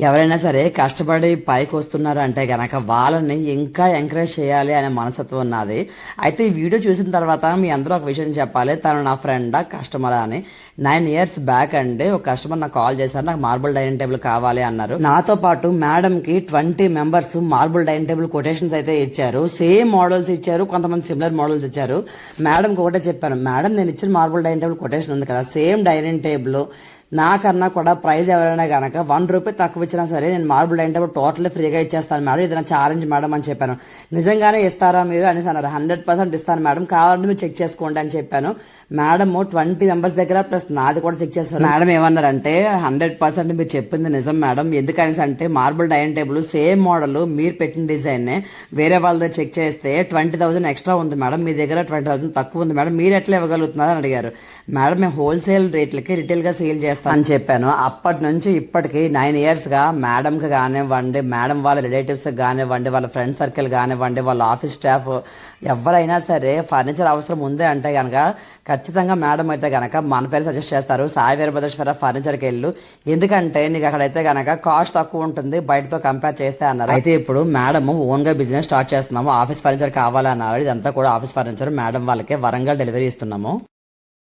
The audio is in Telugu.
ఎవరైనా సరే కష్టపడి పైకి వస్తున్నారు అంటే గనక వాళ్ళని ఇంకా ఎంకరేజ్ చేయాలి అనే మనస్తత్వం ఉన్నది. అయితే ఈ వీడియో చూసిన తర్వాత మీ అందరూ ఒక విషయం చెప్పాలి, తను నా ఫ్రెండా కస్టమరా అని. 9 years బ్యాక్ అండి ఒక కస్టమర్ నాకు కాల్ చేశారు, నాకు మార్బుల్ డైనింగ్ టేబుల్ కావాలి అన్నారు. నాతో పాటు మేడం కి 20 members marble dining table quotations అయితే ఇచ్చారు. సేమ్ మోడల్స్ ఇచ్చారు, కొంతమంది సిమిలర్ మోడల్స్ ఇచ్చారు. మేడంకి ఒకటే చెప్పాను, మేడం నేను ఇచ్చిన మార్బుల్ డైనింగ్ టేబుల్ కొటేషన్ ఉంది కదా, సేమ్ డైనింగ్ టేబుల్ నాకన్నా కూడా ప్రైస్ ఎవరైనా కనుక ₹1 తక్కువ ఇచ్చినా సరే నేను మార్బుల్ డైనింగ్ టేబుల్ టోటల్లీ ఫ్రీగా ఇచ్చేస్తాను మేడం, ఇది నా ఛాలెంజ్ మేడం అని చెప్పాను. నిజంగానే ఇస్తారా మీరు అనేసి అన్నారు. 100% ఇస్తాను మేడం, కావాలంటే మీరు చెక్ చేసుకోండి అని చెప్పాను. మేడం 20 members దగ్గర ప్లస్ నాది కూడా చెక్ చేస్తారు. మేడం ఏమన్నారంటే 100% మీరు చెప్పింది నిజం మేడం, ఎందుకనేసి అంటే marble dining table same model మీరు పెట్టిన డిజైన్ వేరే వాళ్ళ దగ్గర చెక్ చేస్తే 20,000 ఎక్స్ట్రా ఉంది మేడం, మీ దగ్గర 20,000 తక్కువ ఉంది మేడం, మీరు ఎట్లా ఇవ్వగలుగుతున్నారు అని అడిగారు. మేడం మేము హోల్సేల్ రేట్లకి రిటైల్ గా సేల్ చేస్తాం అని చెప్పాను. అప్పటి నుంచి ఇప్పటికి 9 years గా మేడంకి కానివ్వండి, మేడం వాళ్ళ రిలేటివ్స్ కానివ్వండి, వాళ్ళ ఫ్రెండ్ సర్కిల్ కానివ్వండి, వాళ్ళ ఆఫీస్ స్టాఫ్ ఎవరైనా సరే ఫర్నిచర్ అవసరం ఉంది అంటే కనుక ఖచ్చితంగా మేడం అయితే కనుక మన పేరు సజెస్ట్ చేస్తారు, సాయి వీరభద్రేశ్వర ఫర్నిచర్కి వెళ్ళు, ఎందుకంటే నీకు అక్కడైతే కనుక కాస్ట్ తక్కువ ఉంటుంది బయటతో కంపేర్ చేస్తే అన్నారు. అయితే ఇప్పుడు మేడం ఓన్ గా బిజినెస్ స్టార్ట్ చేస్తున్నాము, ఆఫీస్ ఫర్నిచర్ కావాలన్నారు. ఇదంతా కూడా ఆఫీస్ ఫర్నిచర్ మేడం వాళ్ళకి వరంగల్ డెలివరీ ఇస్తున్నాము.